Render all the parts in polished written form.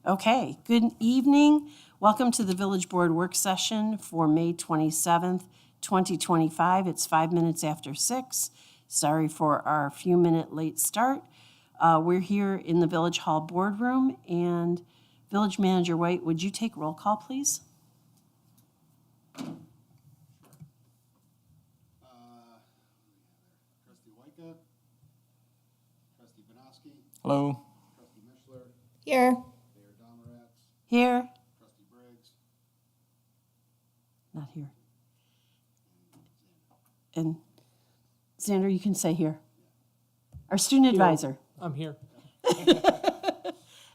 Okay, good evening. Welcome to the Village Board Work Session for May 27th, 2025. It's 5 minutes after 6. Sorry for our few-minute late start. We're here in the Village Hall Boardroom, and Village Manager White, would you take roll call, please? Trustee Wyka, Trustee Benoski, Hello. Trustee Mishler, Here. Mayor Domeratz, Here? Trustee Briggs, Not here. And Xander, you can say here. Our student advisor. I'm here.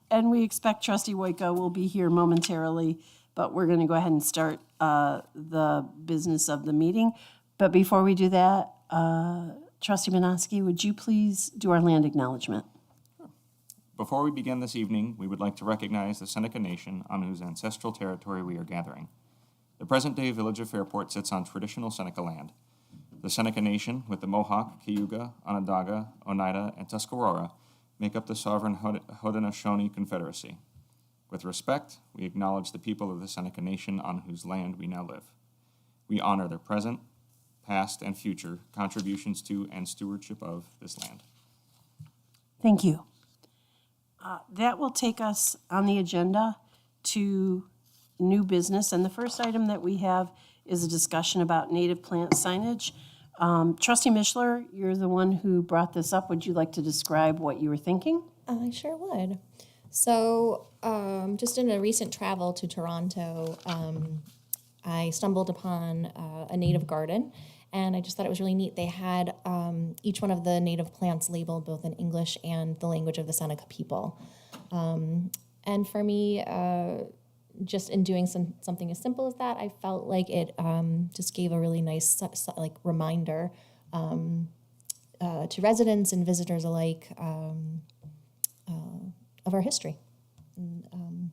And we expect Trustee Woyko will be here momentarily, but we're going to go ahead and start the business of the meeting. But before we do that, Trustee Benoski, would you please do our land acknowledgement? Before we begin this evening, we would like to recognize the Seneca Nation on whose ancestral territory we are gathering. The present-day village of Fairport sits on traditional Seneca land. The Seneca Nation, with the Mohawk, Cayuga, Onondaga, Oneida, and Tuscarora, make up the sovereign Haudenosaunee Confederacy. With respect, we acknowledge the people of the Seneca Nation on whose land we now live. We honor their present, past, and future contributions to and stewardship of this land. Thank you. That will take us on the agenda to new business. And the first item that we have is a discussion about native plant signage. Trustee Mishler, you're the one who brought this up. Would you like to describe what you were thinking? I sure would. So, just in a recent travel to Toronto, I stumbled upon a native garden, and I just thought it was really neat. They had each one of the native plants labeled both in English and the language of the Seneca people. And for me, just in doing something as simple as that, I felt like it just gave a really nice reminder to residents and visitors alike of our history. And,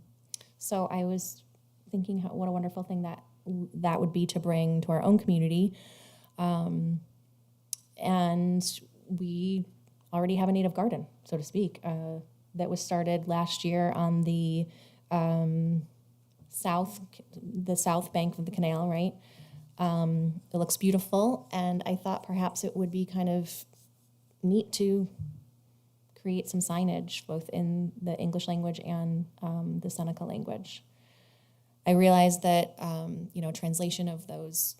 so I was thinking what a wonderful thing that would be to bring to our own community. And we already have a native garden, so to speak, that was started last year on the south bank of the canal, right? It looks beautiful, and I thought perhaps it would be kind of neat to create some signage both in the English language and the Seneca language. I realized that translation of those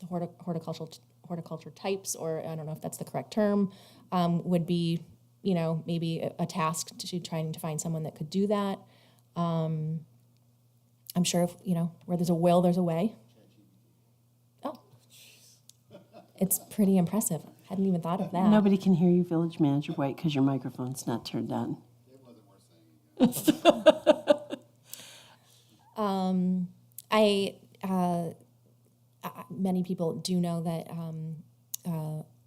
the horticulture types, or I don't know if that's the correct term, would be maybe a task to trying to find someone that could do that. I'm sure if, where there's a will, there's a way. Oh, it's pretty impressive. Hadn't even thought of that. Nobody can hear you, Village Manager White, because your microphone's not turned on. it wasn't worth saying. Many people do know that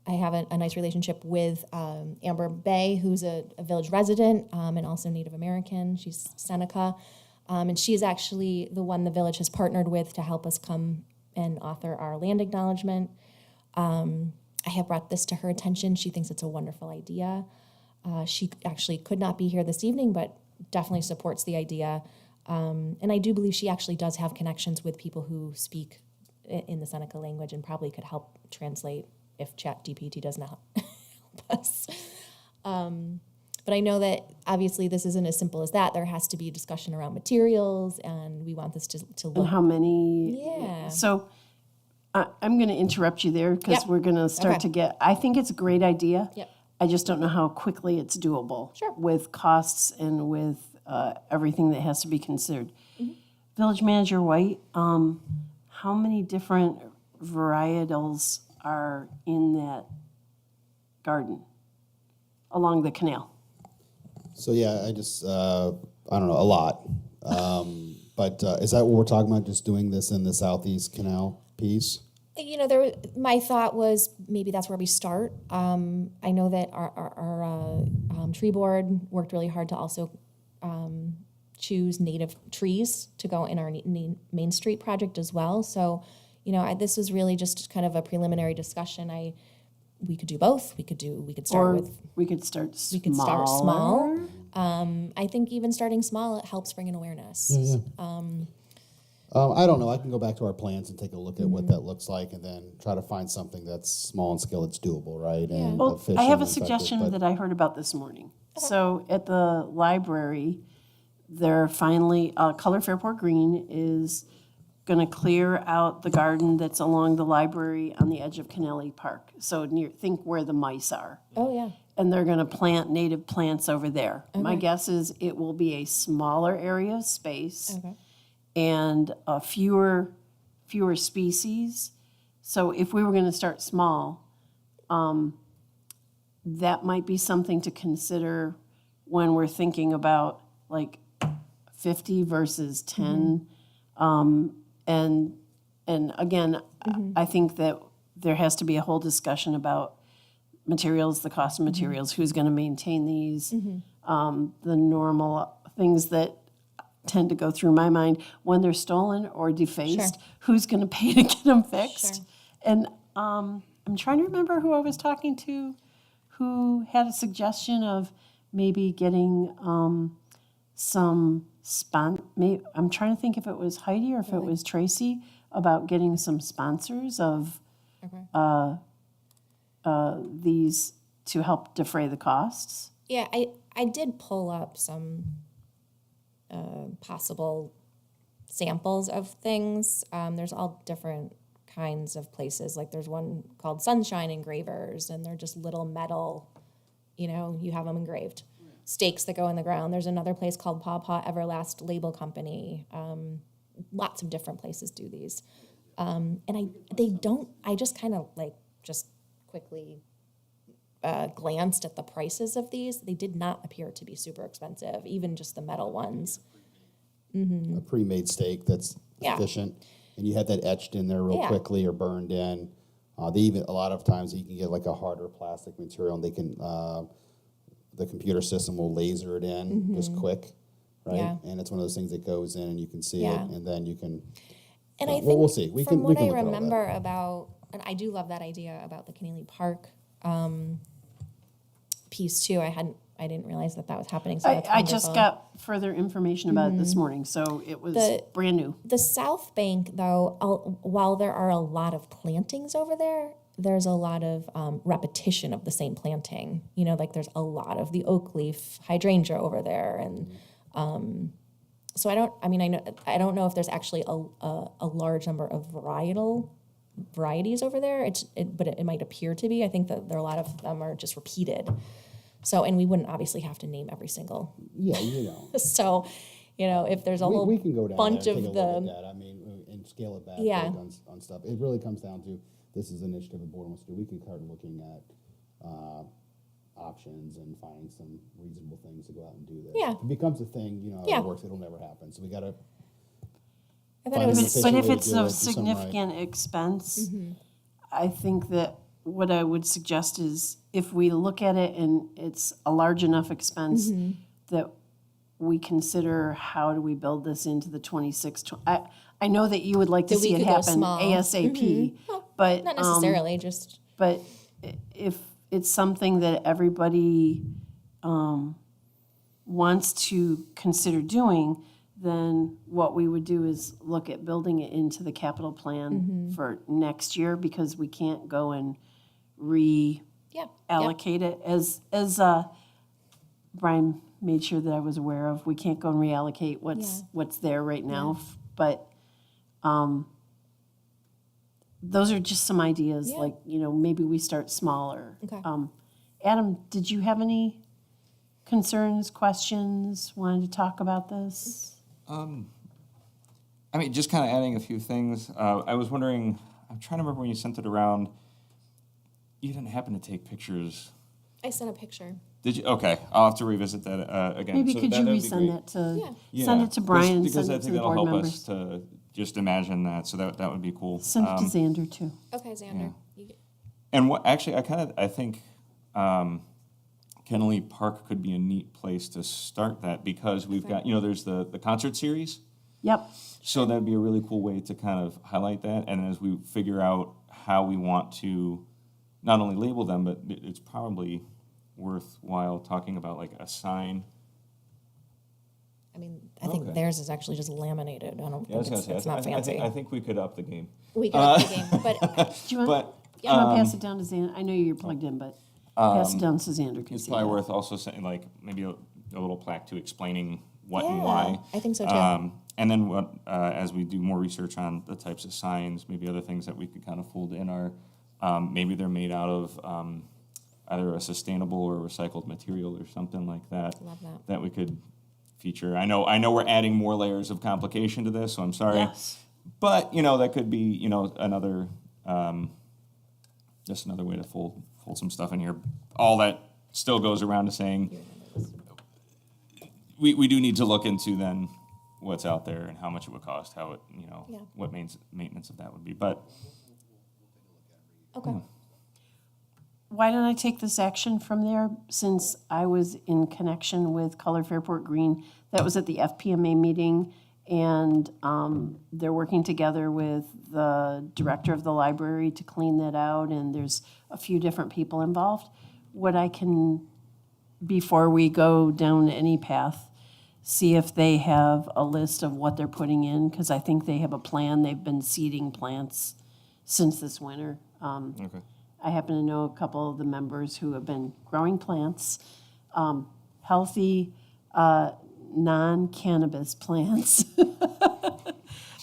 I have a nice relationship with Amber Bay, who's a village resident and also Native American. She's Seneca. And she is actually the one the village has partnered with to help us come and author our land acknowledgement. I have brought this to her attention. She thinks it's a wonderful idea. She actually could not be here this evening, but definitely supports the idea. And I do believe she actually does have connections with people who speak in the Seneca language and probably could help translate if ChatGPT does not help us. But I know that obviously this isn't as simple as that. There has to be a discussion around materials, and we want this to look. And how many? Yeah. So I'm going to interrupt you there because Yep. we're going to start Okay. to get, I think it's a great idea. Yep. I just don't know how quickly it's doable. Sure. With costs and with everything that has to be considered. Mm-hmm. Village Manager White, how many different varietals are in that garden along the canal? So yeah, I just, I don't know, a lot. But is that what we're talking about, just doing this in the Southeast Canal piece? My thought was maybe that's where we start. I know that our tree board worked really hard to also choose native trees to go in our Main Street project as well. So, this was really just kind of a preliminary discussion. We could do both. We could start Or with. we could start smaller. We could start small. I think even starting small, it helps bring an awareness. Yeah. I don't know. I can go back to our plans and take a look at what that looks like, and then try to find something that's small in scale, that's doable, right? And Well, efficient I have a and effective, suggestion but- that I heard about this morning. So at the library, they're finally, Color Fairport Green is going to clear out the garden that's along the library on the edge of Kennelly Park. So think where the mice are. Oh, yeah. And they're going to plant native plants over there. My guess is it will be a smaller area of space Okay. and fewer species. So if we were going to start small, that might be something to consider when we're thinking about like 50 versus 10. And again, I think that there has to be a whole discussion about materials, the cost of materials, who's going to maintain these, the normal things that tend to go through my mind when they're stolen or defaced. Sure. Who's going to pay to get them fixed? Sure. And I'm trying to remember who I was talking to, who had a suggestion of maybe getting some I'm trying to think if it was Heidi or if it was Tracy about getting some sponsors of these to help defray the costs. Yeah, I did pull up some possible samples of things. There's all different kinds of places. Like there's one called Sunshine Engravers, and they're just little metal, you have them engraved. Stakes that go in the ground. There's another place called Paw Paw Everlast Label Company. Lots of different places do these. And I just kind of just quickly glanced at the prices of these. They did not appear to be super expensive, even just the metal ones. a pre-made steak that's Yeah. efficient, and you have that etched in there real Yeah. quickly or burned in. They even a lot of times you can get like a harder plastic material, and they can the computer system will laser it in just quick, right? Yeah. And it's one of those things that goes in and you can see Yeah. it, and then you can. And Yeah, I well, think we'll see. We from can- we what can I look at all that. remember about, and I do love that idea about the Keneally Park piece too. I didn't realize that was happening. So that's I just wonderful. got further information about it this morning, so it was brand new. The South Bank, though, while there are a lot of plantings over there, there's a lot of repetition of the same planting. Like there's a lot of the oak leaf hydrangea over there, and so I don't know if there's actually a large number of varieties over there. But it might appear to be. I think that there are a lot of them are just repeated. So, and we wouldn't obviously have to name every single. Yeah, you know. So, if there's a whole We can go down bunch there and of take a look the at that. I mean, and scale it back Yeah. on stuff. It really comes down to this is an initiative the board wants to do. We can start looking at options and finding some reasonable things to go out and do this. Yeah. If it becomes a thing, Yeah. it works. It'll never happen. So we got to. I thought it Fine. was Efficient But if way to it's do of it, do something right. significant expense, I think that what I would suggest is if we look at it and it's a large enough expense that we consider how do we build this into the 26. I know that you would like to That we see it could go happen small. ASAP, but not necessarily, just but if it's something that everybody wants to consider doing, then what we would do is look at building it into the capital plan for next year, because we can't go and reallocate yeah. it as Brian made sure that I was aware of. We can't go and reallocate what's there right now, but those are just some ideas. Yeah. Like maybe we start smaller. Okay. Adam, did you have any concerns, questions? Wanted to talk about this? Just kind of adding a few things. I was wondering, I'm trying to remember when you sent it around, you didn't happen to take pictures. I sent a picture. Did you? Okay, I'll have to revisit that again. Maybe So could you that'd be resend great. that to Yeah, send it to Brian and because send I it to think the that'll board help members. us to just imagine that. So that would be cool. Send it to Xander too. Okay, Xander. And what actually, I think Kennelly Park could be a neat place to start that, because we've got there's the concert series. Yep. So that'd be a really cool way to kind of highlight that. And as we figure out how we want to not only label them, but it's probably worthwhile talking about like a sign I mean, I think Okay. theirs is actually just laminated. I don't Yeah, I was think gonna say, it's not fancy. I think we could up the game. We could up the game, but Do you want, But you want to pass it down to Xander? I know you're plugged in, but pass it down so Xander can it's see probably that. worth also saying, like, maybe a little plaque to explaining what and Yeah, why. I think so too. And then what, as we do more research on the types of signs, maybe other things that we could kind of fold in are, maybe they're made out of either a sustainable or recycled material or something like that. Love that. That we could feature. I know we're adding more layers of complication to this, so I'm sorry. Yes. But, that could be, another, just another way to fold some stuff in here. All that still goes around to saying, we do need to look into then what's out there and how much it would cost, how it, Yeah. what maintenance of that would be. But okay. Why don't I take this action from there, since I was in connection with Color Fairport Green? That was at the FPMA meeting, and they're working together with the director of the library to clean that out, and there's a few different people involved. What I can, before we go down any path, see if they have a list of what they're putting in, because I think they have a plan. They've been seeding plants since this winter. okay. I happen to know a couple of the members who have been growing plants, healthy, non-cannabis plants,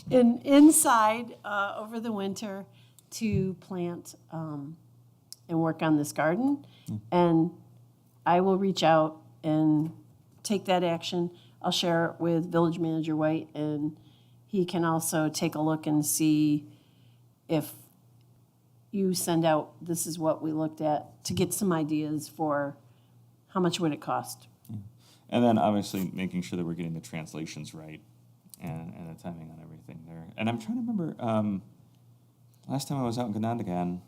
inside over the winter to plant and work on this garden. And I will reach out and take that action. I'll share it with Village Manager White, and he can also take a look and see if you send out, this is what we looked at, to get some ideas for how much would it cost. And then obviously making sure that we're getting the translations right and the timing on everything there. And I'm trying to remember, last time I was out in Ganondagan,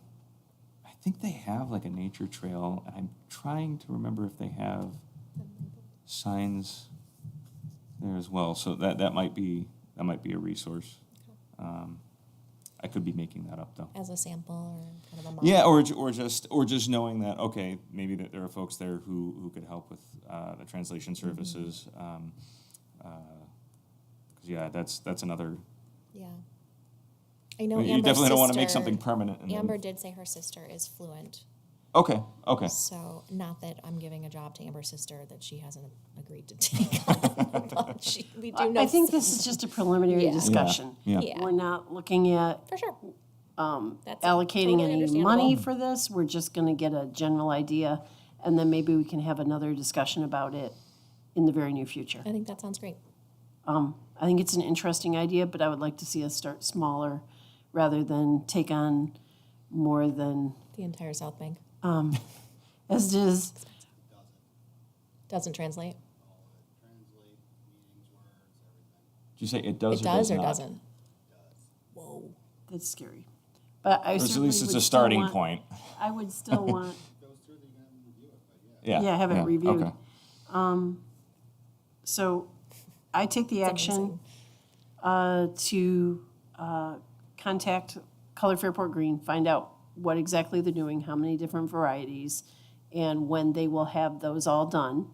I think they have like a nature trail, and I'm trying to remember if they have signs there as well. So that might be a resource. I could be making that up though. As a sample or kind of a model. Yeah, or just knowing that, okay, maybe that there are folks there who could help with the translation services. 'Cause yeah, that's another. Yeah. I know You Amber's definitely don't want to make sister- something permanent. And then- Amber did say her sister is fluent, Okay. so not that I'm giving a job to Amber's sister that she hasn't agreed to take on, but we do know. I think this is just a preliminary Yeah. discussion. Yeah. Yeah. We're not looking at For sure. That's allocating totally any understandable. money for this. We're just gonna get a general idea, and then maybe we can have another discussion about it in the very near future. I think that sounds great. I think it's an interesting idea, but I would like to see us start smaller rather than take on more than, The entire South Bank as it is. doesn't translate. Did you say it does? It does or not? doesn't? That's scary. But I Or at certainly least it's would a still starting want- point. I would still want, Yeah. Yeah, have it reviewed. Okay. so I take the action to contact Color Fairport Green, find out what exactly they're doing, how many different varieties, and when they will have those all done.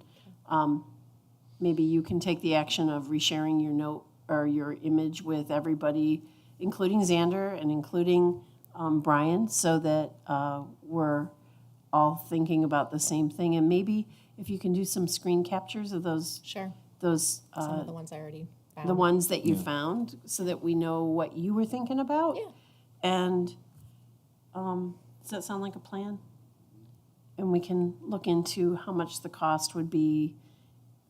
Maybe you can take the action of resharing your note or your image with everybody, including Xander and including Brian, so that we're all thinking about the same thing. And maybe if you can do some screen captures of those Sure. those Some of the ones I already found. the ones that you found, so that we know what you were thinking about. Yeah. And does that sound like a plan? And we can look into how much the cost would be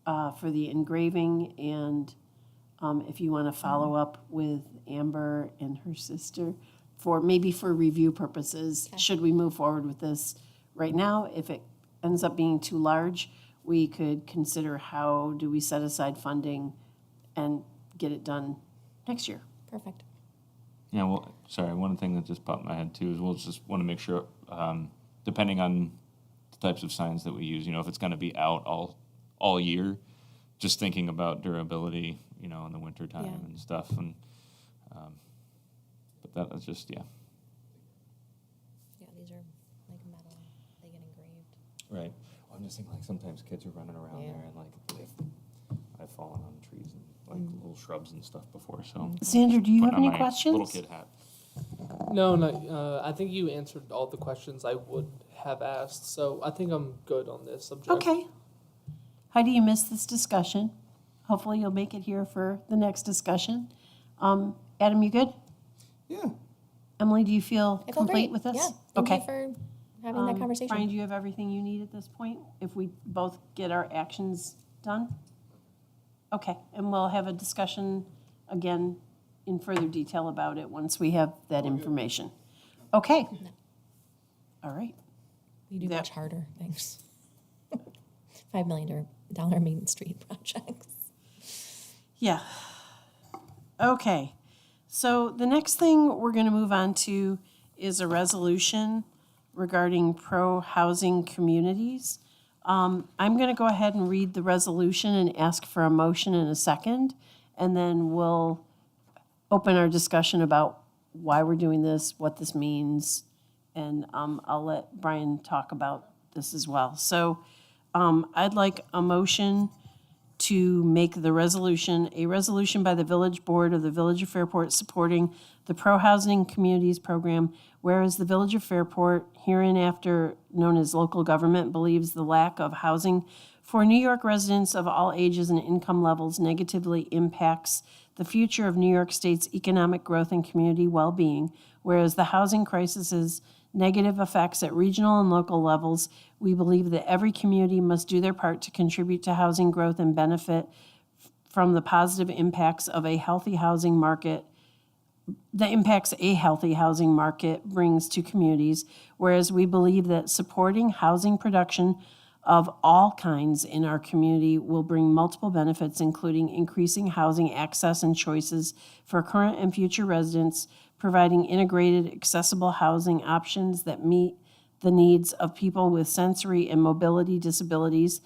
for the engraving, and if you want to follow up with Amber and her sister for review purposes. Should we move forward with this right now? If it ends up being too large, we could consider how do we set aside funding and get it done next year. Perfect. Yeah, well, sorry, one thing that just popped in my head too is we'll just want to make sure, depending on the types of signs that we use, if it's going to be out all year, just thinking about durability, in the winter time Yeah. and stuff. And but that's just, yeah. Yeah, these are like metal. They get engraved. Right. I'm just thinking like sometimes kids are running around Yeah. there and like I've fallen on trees little shrubs and stuff before, so. Sandra, do you have putting any on my questions? Little kid hat. No, no. I think you answered all the questions I would have asked, so I think I'm good on this subject. Okay. Heidi, you missed this discussion. Hopefully you'll make it here for the next discussion. Adam, you good? Yeah. Emily, do you feel I feel complete great. with this? Yeah. Thank Okay. you for having that conversation. Brian, do you have everything you need at this point? If we both get our actions done? Okay, and we'll have a discussion again in further detail about it once we have that information. Okay. All right. We do that- much harder things. $5 million Main Street projects. Yeah. Okay. So the next thing we're going to move on to is a resolution regarding pro-housing communities. I'm going to go ahead and read the resolution and ask for a motion in a second, and then we'll open our discussion about why we're doing this, what this means, and I'll let Brian talk about this as well. So I'd like a motion to make the resolution, a resolution by the Village Board of the Village of Fairport supporting the Pro-Housing Communities Program, whereas the Village of Fairport, hereinafter known as local government, believes the lack of housing for New York residents of all ages and income levels negatively impacts the future of New York State's economic growth and community well-being, whereas the housing crisis's negative effects at regional and local levels, we believe that every community must do their part to contribute to housing growth and benefit from the positive impacts of a healthy housing market, the impacts a healthy housing market brings to communities, whereas we believe that supporting housing production of all kinds in our community will bring multiple benefits, including increasing housing access and choices for current and future residents, providing integrated, accessible housing options that meet the needs of people with sensory and mobility disabilities,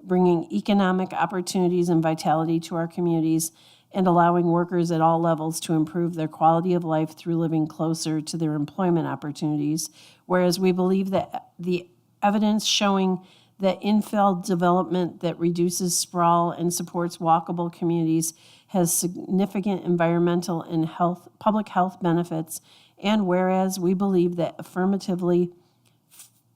bringing economic opportunities and vitality to our communities, and allowing workers at all levels to improve their quality of life through living closer to their employment opportunities. Whereas we believe that the evidence showing that infill development that reduces sprawl and supports walkable communities has significant environmental and public health benefits. And whereas we believe that affirmatively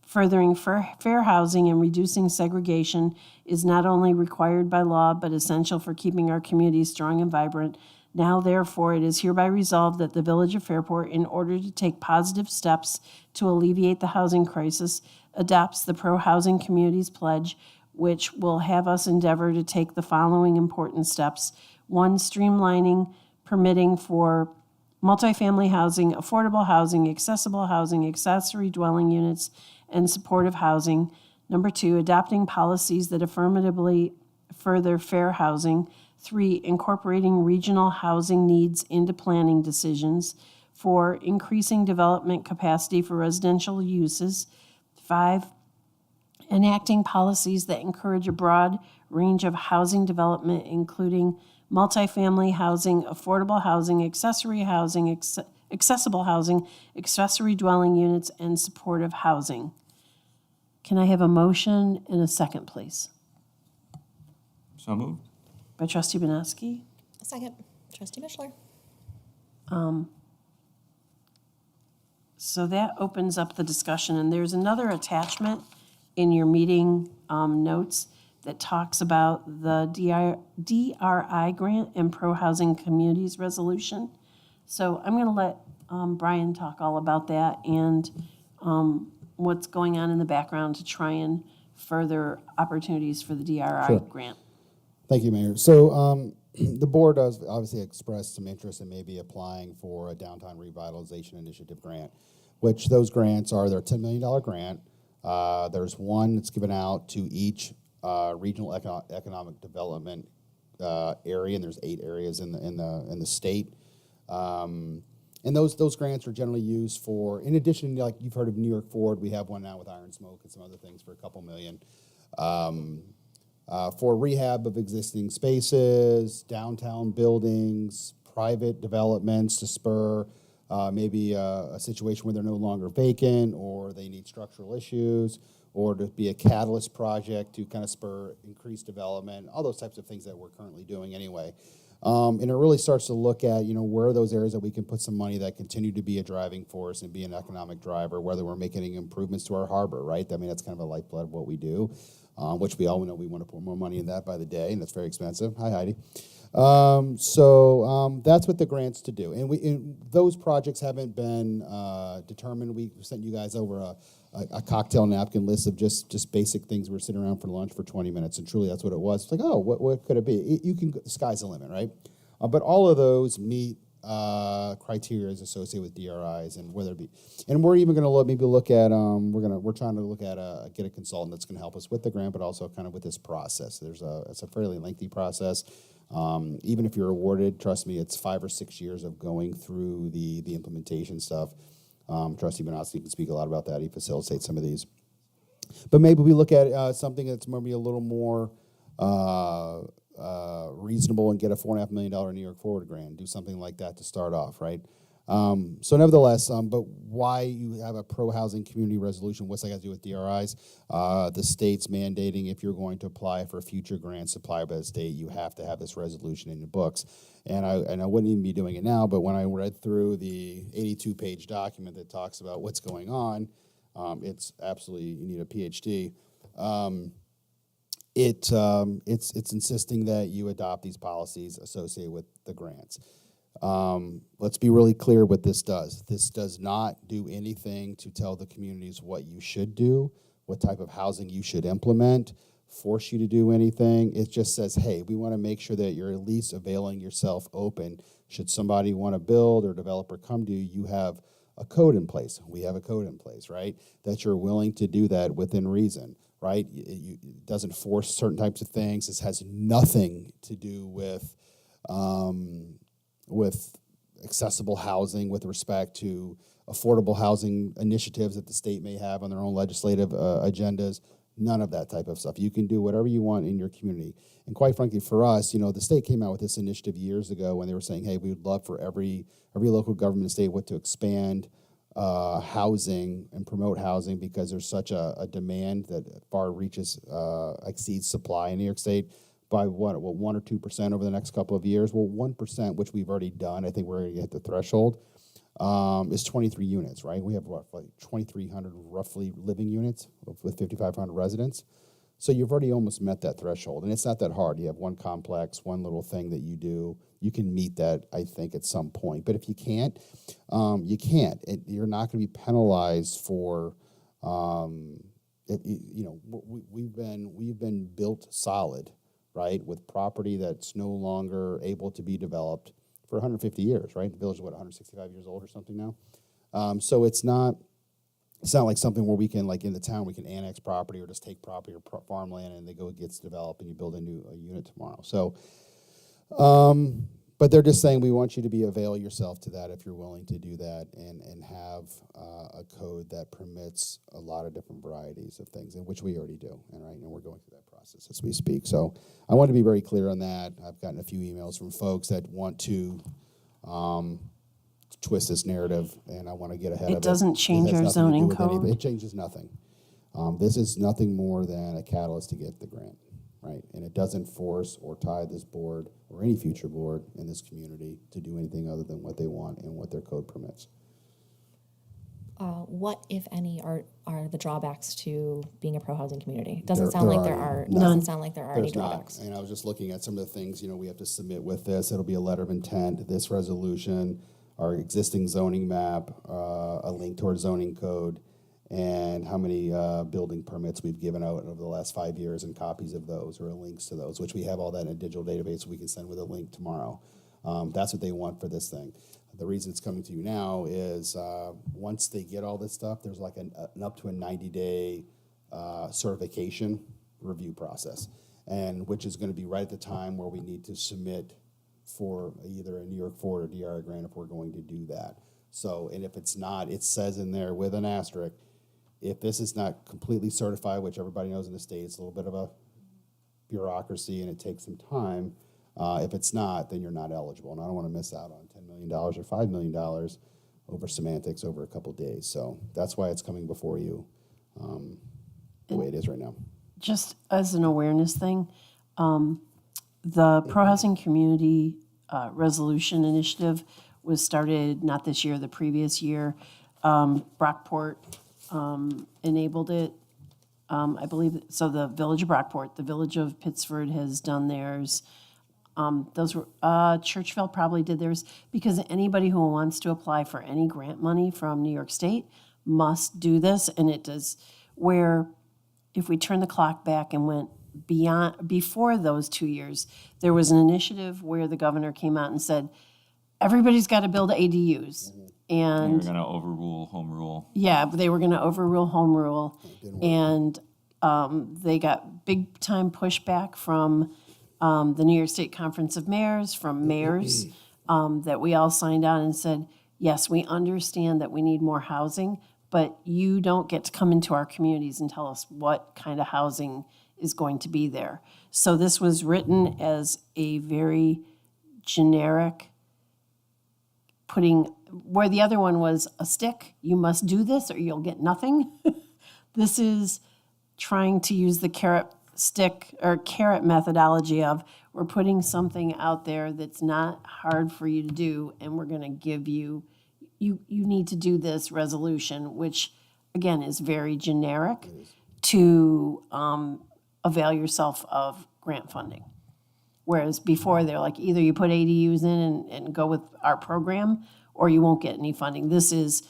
furthering fair housing and reducing segregation is not only required by law, but essential for keeping our communities strong and vibrant. Now, therefore, it is hereby resolved that the Village of Fairport, in order to take positive steps to alleviate the housing crisis, adopts the Pro-Housing Communities Pledge, which will have us endeavor to take the following important steps. 1, streamlining permitting for multifamily housing, affordable housing, accessible housing, accessory dwelling units, and supportive housing. 2, adopting policies that affirmatively further fair housing. 3, incorporating regional housing needs into planning decisions. 4, increasing development capacity for residential uses. 5, enacting policies that encourage a broad range of housing development, including multifamily housing, affordable housing, accessory housing, accessible housing, accessory dwelling units, and supportive housing. Can I have a motion and a second, please? So moved. By Trustee Banowski. A second, Trustee Mishler. So that opens up the discussion, and there's another attachment in your meeting notes that talks about the DRI grant and Pro-Housing Communities Resolution. So I'm going to let Brian talk all about that and what's going on in the background to try and further opportunities for the DRI Sure. grant. Thank you, Mayor. So the board does obviously express some interest in maybe applying for a downtown revitalization initiative grant, which those grants are their $10 million grant. There's one that's given out to each regional economic development area, and there's 8 areas in the state. And those grants are generally used for, in addition, like you've heard of New York Ford, we have one now with Iron Smoke and some other things for a couple million. For rehab of existing spaces, downtown buildings, private developments to spur maybe a situation where they're no longer vacant or they need structural issues, or to be a catalyst project to kind of spur increased development, all those types of things that we're currently doing anyway. And it really starts to look at, where are those areas that we can put some money that continue to be a driving force and be an economic driver, whether we're making any improvements to our harbor, right? I mean, that's kind of a lifeblood of what we do, which we all know we want to put more money in that by the day, and it's very expensive. Hi, Heidi. That's what the grant's to do. And those projects haven't been determined. We sent you guys over a cocktail napkin list of just basic things. We're sitting around for lunch for 20 minutes, and truly that's what it was. It's like, oh, what could it be? The sky's the limit, right? But all of those meet criteria associated with DRIs, and whether it be, and we're even going to look at we're trying to look at get a consultant that's going to help us with the grant, but also kind of with this process. It's a fairly lengthy process. Even if you're awarded, trust me, it's 5 or 6 years of going through the implementation stuff. Trustee Bonaski can speak a lot about that. He facilitates some of these. But maybe we look at something that's maybe a little more reasonable and get a $4.5 million New York Forward grant. Do something like that to start off, right? So nevertheless, but why you have a pro-housing community resolution, what's that got to do with DRIs? The state's mandating if you're going to apply for a future grant supplied by the state, you have to have this resolution in your books. And I wouldn't even be doing it now, but when I read through the 82-page document that talks about what's going on, it's absolutely, you need a PhD. It's insisting that you adopt these policies associated with the grants. Let's be really clear what this does. This does not do anything to tell the communities what you should do, what type of housing you should implement, force you to do anything. It just says, hey, we want to make sure that you're at least availing yourself open. Should somebody want to build or developer come to you, you have a code in place. We have a code in place, right? That you're willing to do that within reason, right? It doesn't force certain types of things. This has nothing to do with accessible housing with respect to affordable housing initiatives that the state may have on their own legislative agendas. None of that type of stuff. You can do whatever you want in your community. And quite frankly, for us, the state came out with this initiative years ago when they were saying, hey, we would love for every local government state to expand housing and promote housing because there's such a demand that far exceeds supply in New York State by 1 or 2% over the next couple of years. Well, 1%, which we've already done, I think we're going to hit the threshold, is 23 units, right? We have like 2,300 roughly living units with 5,500 residents. So you've already almost met that threshold, and it's not that hard. You have one complex, one little thing that you do. You can meet that, I think, at some point. But if you can't, you can't. You're not going to be penalized for. We've been built solid, right, with property that's no longer able to be developed for 150 years, right? The village is, 165 years old or something now? So it's not like something where we can, like in the town, we can annex property or just take property or farmland and it gets developed and you build a unit tomorrow. So, but they're just saying we want you to avail yourself to that if you're willing to do that and have a code that permits a lot of different varieties of things, and which we already do, and right now we're going through that process as we speak. So I want to be very clear on that. I've gotten a few emails from folks that want to twist this narrative, and I want to get ahead of it. It doesn't change has our nothing to do zoning with code? anything. It changes nothing. This is nothing more than a catalyst to get the grant, right? And it doesn't force or tie this board or any future board in this community to do anything other than what they want and what their code permits. What, if any, are the drawbacks to being a pro-housing community? It doesn't There- sound there like there are are. none. Doesn't sound like there are any There's not. drawbacks. And I was just looking at some of the things, we have to submit with this. It'll be a letter of intent, this resolution, our existing zoning map, a link to our zoning code, and how many building permits we've given out over the last 5 years and copies of those or links to those, which we have all that in a digital database we can send with a link tomorrow. That's what they want for this thing. The reason it's coming to you now is once they get all this stuff, there's like an up to a 90-day certification review process, and which is going to be right at the time where we need to submit for either a New York Forward or DRI grant if we're going to do that. So, and if it's not, it says in there with an asterisk, if this is not completely certified, which everybody knows in the state, it's a little bit of a bureaucracy and it takes some time. If it's not, then you're not eligible. And I don't want to miss out on $10 million or $5 million over semantics over a couple of days. So that's why it's coming before you the way it is right now. Just as an awareness thing, the pro-housing community resolution initiative was started not this year, the previous year. Brockport enabled it. I believe, so the Village of Brockport, the Village of Pittsford has done theirs. Those were, Churchville probably did theirs, because anybody who wants to apply for any grant money from New York State must do this, and it does, where if we turn the clock back and went before those 2 years, there was an initiative where the governor came out and said, everybody's got to build ADUs. And We're going to overrule home rule. yeah, they were going to overrule home rule, and they got big time pushback from the New York State Conference of Mayors, from mayors, that we all signed on and said, yes, we understand that we need more housing, but you don't get to come into our communities and tell us what kind of housing is going to be there. So this was written as a very generic where the other one was a stick, you must do this or you'll get nothing. This is trying to use the carrot stick or carrot methodology of, we're putting something out there that's not hard for you to do, and we're going to give you need to do this resolution, which again is very generic to avail yourself of grant funding. Whereas before, they're like, either you put ADUs in and go with our program, or you won't get any funding. This is,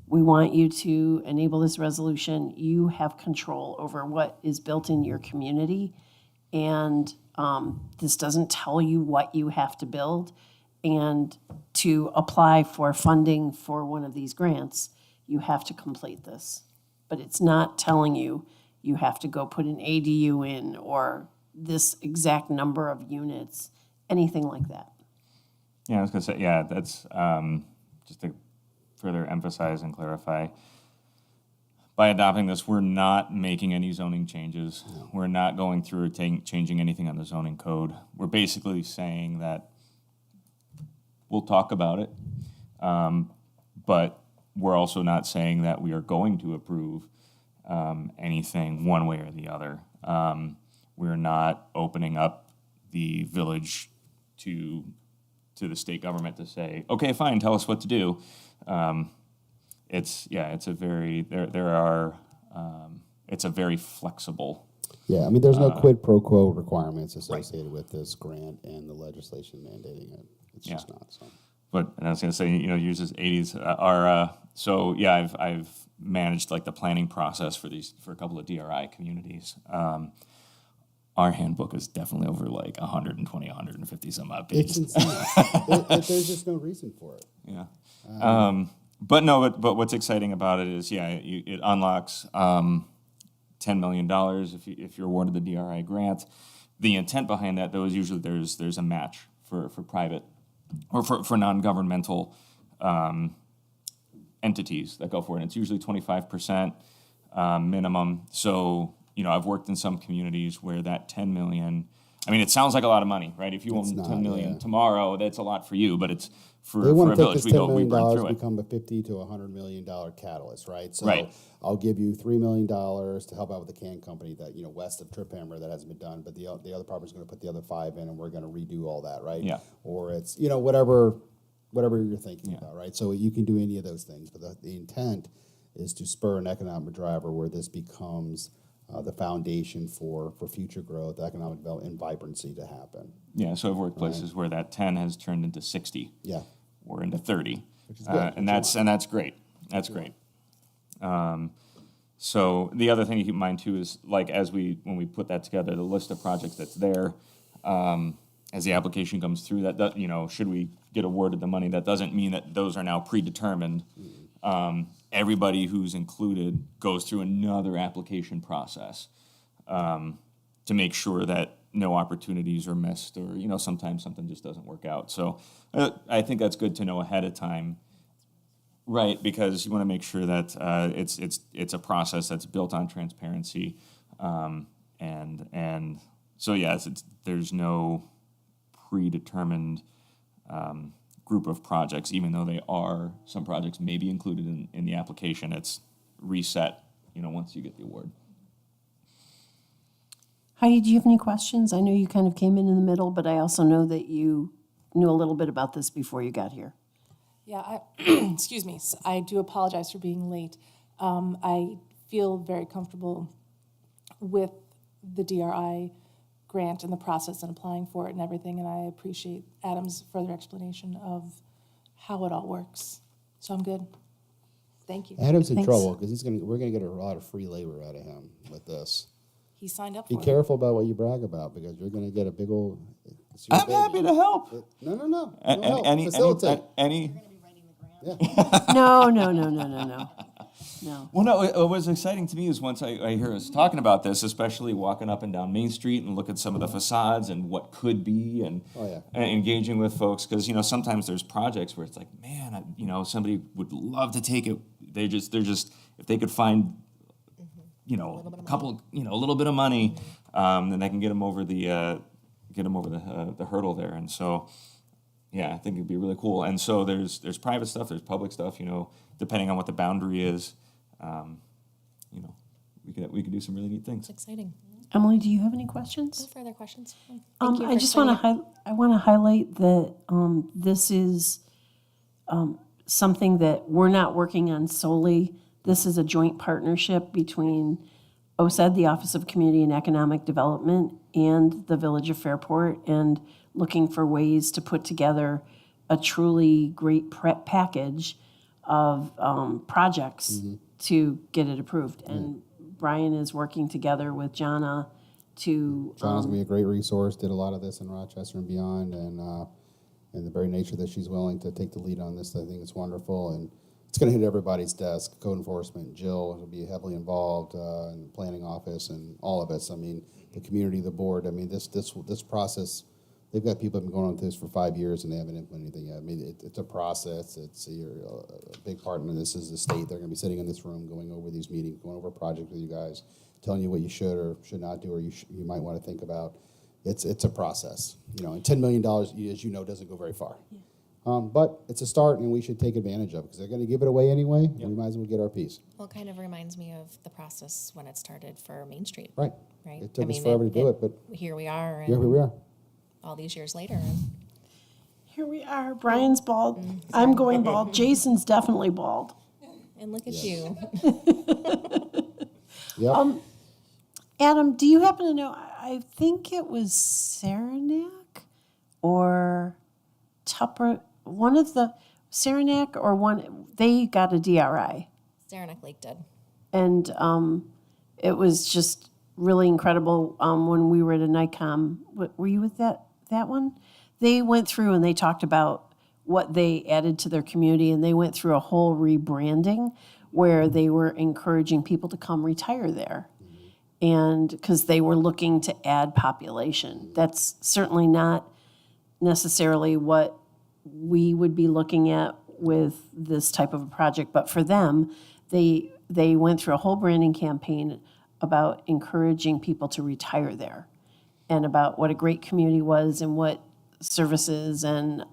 we want you to enable this resolution. You have control over what is built in your community. And this doesn't tell you what you have to build. And to apply for funding for one of these grants, you have to complete this. But it's not telling you you have to go put an ADU in or this exact number of units, anything like that. Yeah, I was going to say, yeah, that's just to further emphasize and clarify. By adopting this, we're not making any zoning changes. No. We're not going through or changing anything on the zoning code. We're basically saying that we'll talk about it, but we're also not saying that we are going to approve anything one way or the other. We're not opening up the village to the state government to say, okay, fine, tell us what to do. It's a very it's a very flexible. Yeah, I mean, there's no quid pro quo requirements associated with this grant and the legislation mandating it. It's just not. So. But and I was going to say, uses 80s so yeah, I've managed like the planning process for a couple of DRI communities. Our handbook is definitely over like 120, 150 some odd pages. It's insane. There's just no reason for it. Yeah. But what's exciting about it is, it unlocks $10 million if you're awarded the DRI grant. The intent behind that, though, is usually there's a match for private or for non-governmental entities that go for it. And it's usually 25% minimum. So, I've worked in some communities where that 10 million, I mean, it sounds like a lot of money, right? If you own 10 million tomorrow, that's a lot for you, but it's for a village. We burn through it. Become a $50 to $100 million catalyst, right? So right. I'll give you $3 million to help out with the can company that, west of Trip Hammer that hasn't been done, but the other property's going to put the other 5 in and we're going to redo all that, right? Yeah. Or it's, whatever you're thinking about, right? So you can do any of those things, but the intent is to spur an economic driver where this becomes the foundation for future growth, economic development, and vibrancy to happen. Yeah, so I've worked places where that 10 has turned into 60. Yeah. Or into 30. Which is good. And that's great. That's great. So the other thing to keep in mind too is like when we put that together, the list of projects that's there, as the application comes through, that should we get awarded the money, that doesn't mean that those are now predetermined. Everybody who's included goes through another application process to make sure that no opportunities are missed, or sometimes something just doesn't work out. So I think that's good to know ahead of time, right? Because you want to make sure that it's a process that's built on transparency, and so yes, there's no predetermined group of projects, even though some projects may be included in the application. It's reset, once you get the award. Heidi, do you have any questions? I know you kind of came in the middle, but I also know that you knew a little bit about this before you got here. Yeah, excuse me. I do apologize for being late. I feel very comfortable with the DRI grant and the process and applying for it and everything, and I appreciate Adam's further explanation of how it all works. So I'm good. Thank you. Adam's in Thanks. trouble because we're gonna get a lot of free labor out of him with this. He signed up Be for it. careful about what you brag about because you're gonna get a big old. it's your I'm baby. happy to help. No. No And help. any, Facilitate. any, No. No. well, no, what was exciting to me is once I hear us talking about this, especially walking up and down Main Street and look at some of the facades and what could be and Oh, yeah. and engaging with folks. Because, you know, sometimes there's projects where it's like, man, you know, somebody would love to take it. They're just, if they could find, you know, a couple, you know, a little bit of money, then they can get them over the hurdle there. And so, yeah, I think it'd be really cool. And so there's private stuff, there's public stuff, you know, depending on what the boundary is, you know, we could do some really neat things. It's exciting. Emily, do you have any No questions? further questions? Thank you I for just want explaining to I want to highlight that this is something that we're not working on solely. This is a joint partnership between OSED, the Office of Community and Economic Development, and the Village of Fairport, and looking for ways to put together a truly great package of projects to get it approved. And Brian is working together with Jana to John's gonna be a great resource. Did a lot of this in Rochester and beyond, and the very nature that she's willing to take the lead on this, I think it's wonderful. And it's gonna hit everybody's desk. Code enforcement, Jill will be heavily involved in the planning office, and all of us. I mean, the community, the board. I mean, this process. They've got people who've been going on this for 5 years and they haven't implemented anything yet. I mean, it's a process. It's a big partner. This is the state. They're going to be sitting in this room, going over these meetings, going over projects with you guys, telling you what you should or should not do, or you might want to think about. It's a process, you know. And $10 million, as you know, doesn't go very far. But it's a start, and we should take advantage of it because they're going to give it away anyway. And we might as well get our piece. Well, it kind of reminds me of the process when it started for Main Street. Right. Right. It took us forever to do it, but here we are. here we are. All these years later. And Here we are. Brian's bald. I'm going bald. Jason's definitely bald. And look at you. Yep. Adam, do you happen to know? I think it was Saranac or Tupper. One of the Saranac or one. They got a DRI, Saranac Lake did. and it was just really incredible. When we were at a NICOM, were you with that one? They went through and they talked about what they added to their community, and they went through a whole rebranding where they were encouraging people to come retire there. And because they were looking to add population. That's certainly not necessarily what we would be looking at with this type of a project, but for them, they went through a whole branding campaign about encouraging people to retire there and about what a great community was and what services and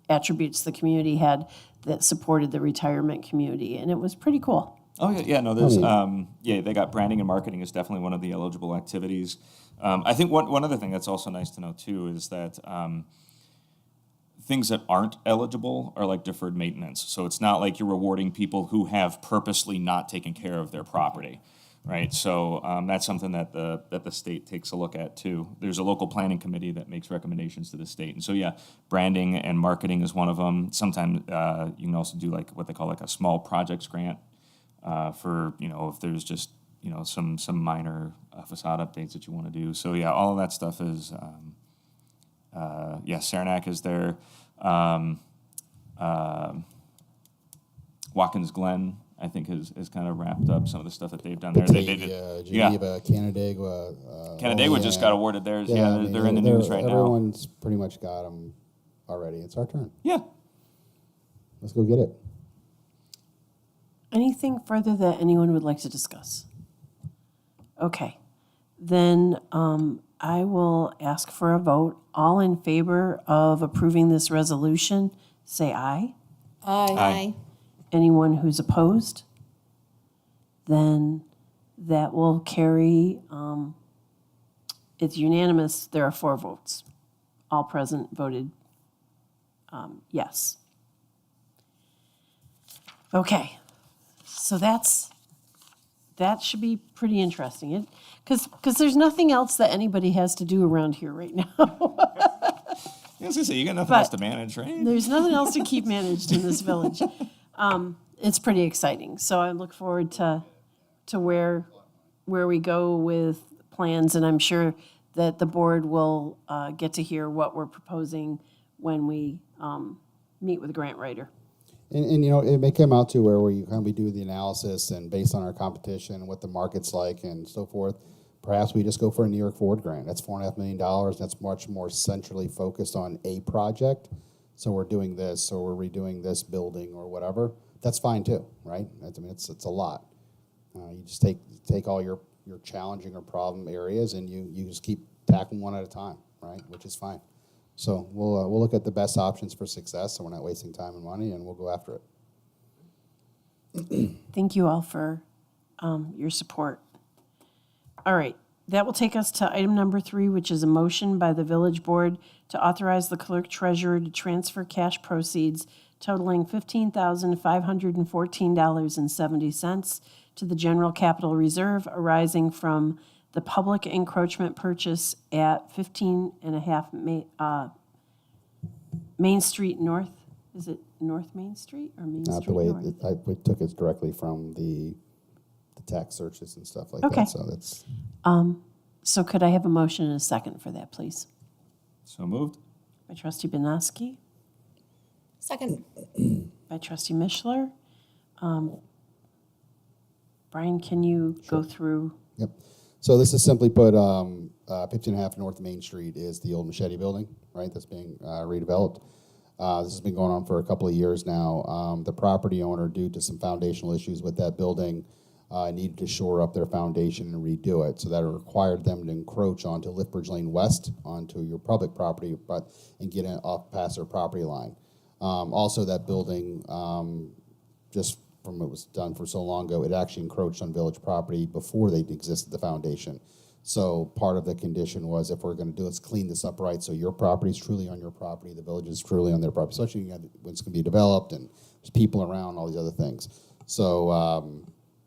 attributes the community had that supported the retirement community. And it was pretty cool. Oh, yeah, no, there's, they got branding and marketing is definitely one of the eligible activities. I think one other thing that's also nice to know, too, is that things that aren't eligible are like deferred maintenance. So it's not like you're rewarding people who have purposely not taken care of their property, right? So that's something that the state takes a look at, too. There's a local planning committee that makes recommendations to the state. And so, yeah, branding and marketing is one of them. Sometimes you can also do like what they call like a small projects grant. For, you know, if there's just, you know, some minor facade updates that you want to do. So, yeah, all of that stuff is, Saranac is there. Watkins Glen, I think, has kind of wrapped up some of the stuff that they've done there. They did, Geneva, Canandaigua. Canandaigua just got awarded theirs. Yeah, I mean, they're in the news right now. Everyone's pretty much got them already. It's our turn. Yeah. Let's go get it. Anything further that anyone would like to discuss? Okay, then I will ask for a vote. All in favor of approving this resolution, say aye. Aye. Anyone who's opposed? Then that will carry, it's unanimous, there are 4 votes. All present voted yes. Okay, so that should be pretty interesting. Because there's nothing else that anybody has to do around here right now. I was gonna say, you got nothing else But- to manage, right? There's nothing else to keep managed in this village. It's pretty exciting, so I look forward to where we go with plans, and I'm sure that the board will get to hear what we're proposing when we meet with the grant writer. And you know, it may come out to where we do the analysis and based on our competition and what the market's like and so forth, perhaps we just go for a New York Forward grant. That's $4.5 million. That's much more centrally focused on a project. So we're doing this, or we're redoing this building or whatever. That's fine too, right? It's a lot. You just take all your challenging or problem areas and you just keep tackling one at a time, right? Which is fine. So we'll look at the best options for success, so we're not wasting time and money, and we'll go after it. Thank you all for your support. All right, that will take us to item number 3, which is a motion by the village board to authorize the clerk treasurer to transfer cash proceeds totaling $15,514.70 to the general capital reserve arising from the public encroachment purchase at 15.5 Main Street North. Is it North Main Street or Main Not Street the way North? we took it directly from the tax searches and stuff like Okay. that. So that's So could I have a motion and a second for that, please? So moved. By trustee Benosky, Second. by trustee Mishler. Brian, can you go through? Yep. So this is simply put, 15.5 North Main Street is the old Machete building, right? That's being redeveloped. This has been going on for a couple of years now. The property owner, due to some foundational issues with that building, needed to shore up their foundation and redo it. So that required them to encroach onto Liftbridge Lane West, onto your public property, and get in off past their property line. Also, that building, just from it was done for so long ago, it actually encroached on village property before they existed the foundation. So part of the condition was, if we're going to do, let's clean this up right, so your property is truly on your property, the village is truly on their property, especially when it's going to be developed and there's people around, all these other things. So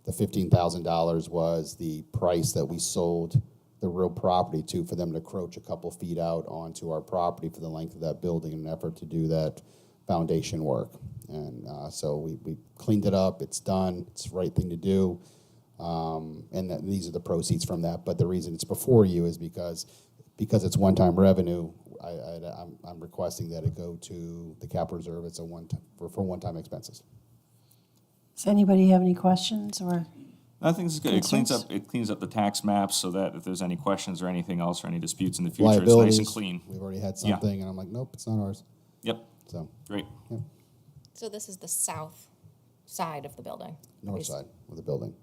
the $15,000 was the price that we sold the real property to, for them to encroach a couple feet out onto our property for the length of that building in an effort to do that foundation work. And so we cleaned it up, it's done, it's the right thing to do. And these are the proceeds from that. But the reason it's before you is because it's one-time revenue. I'm requesting that it go to the capital reserve. It's a for one-time expenses. Does anybody have any questions or? I think this is good. Concerns? It cleans up the tax maps so that if there's any questions or anything else or any disputes in the future, it's nice Liabilities, and clean. we've already had Yeah. something, and I'm like, nope, it's not ours. Yep, So great. So this is the south side of the building? north side of the building.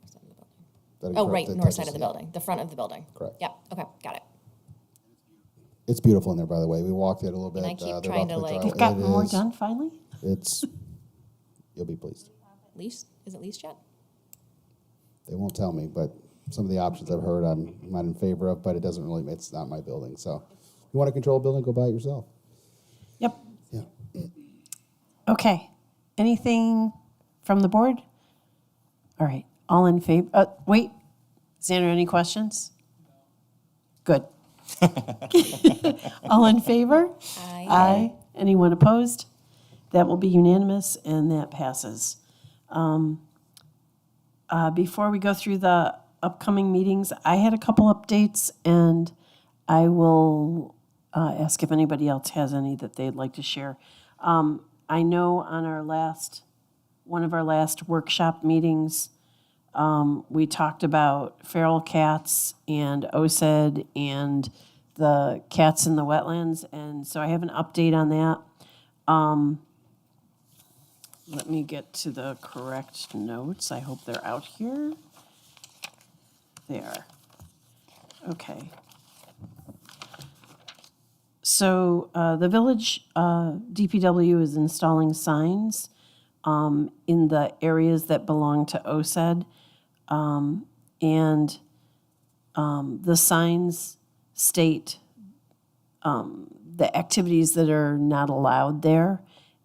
North side of the building. That Oh, encro- right, that north side touches of the the- building, the front of the building. Correct. Yep, okay, got it. It's beautiful in there, by the way. We walked it a little bit. I keep they're trying to, off the like- drive- You've gotten it more is- done finally? You'll be pleased. Leased, is it leased yet? They won't tell me, but some of the options I've heard, I'm not in favor of, but it's not my building. So you want to control a building, go buy it yourself. Yep. Yeah. Okay. Anything from the board? All right. All in favor? Wait. Xander, any questions? Good. All in favor? Aye. Aye. Anyone opposed? That will be unanimous, and that passes. Before we go through the upcoming meetings, I had a couple updates, and I will ask if anybody else has any that they'd like to share. I know on one of our last workshop meetings, we talked about feral cats and OSED and the cats in the wetlands, and so I have an update on that. Let me get to the correct notes. I hope they're out here. They are. Okay. So the village DPW is installing signs in the areas that belong to OSED. And the signs state the activities that are not allowed there.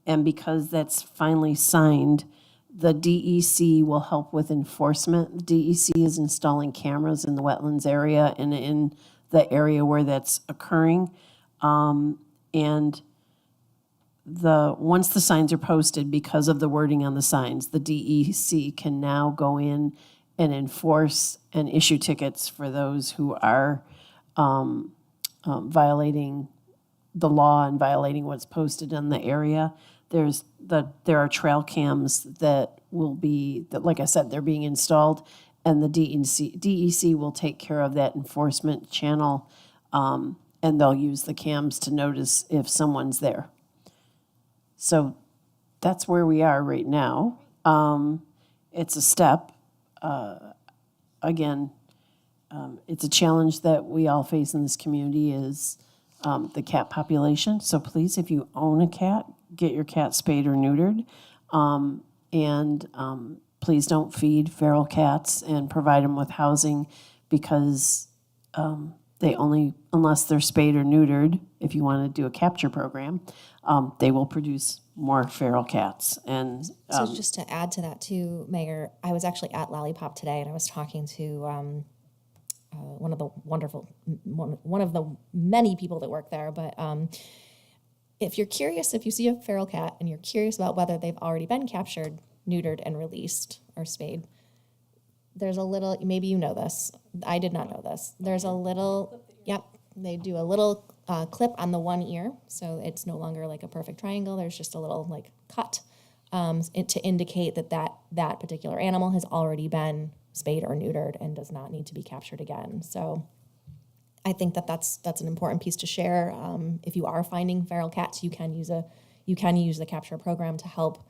And because that's finally signed, the DEC will help with enforcement. The DEC is installing cameras in the wetlands area and in the area where that's occurring. And once the signs are posted, because of the wording on the signs, the DEC can now go in and enforce and issue tickets for those who are violating the law and violating what's posted in the area. There are trail cams that will be, that, like I said, they're being installed, and the DEC will take care of that enforcement channel, and they'll use the cams to notice if someone's there. So that's where we are right now. It's a step. Again, it's a challenge that we all face in this community is the cat population. So please, if you own a cat, get your cat spayed or neutered. Please don't feed feral cats and provide them with housing, because they only, unless they're spayed or neutered, if you want to do a capture program, they will produce more feral cats. And So just to add to that too, Mayor, I was actually at Lollipop today, and I was talking to one of the many people that work there. But if you're curious, if you see a feral cat and you're curious about whether they've already been captured, neutered, and released or spayed, there's a little, maybe you know this, I did not know this. There's a little, yep, they do a little clip on the one ear, so it's no longer like a perfect triangle. There's just a little like cut to indicate that particular animal has already been spayed or neutered and does not need to be captured again. So I think that's an important piece to share. If you are finding feral cats, you can use the capture program to help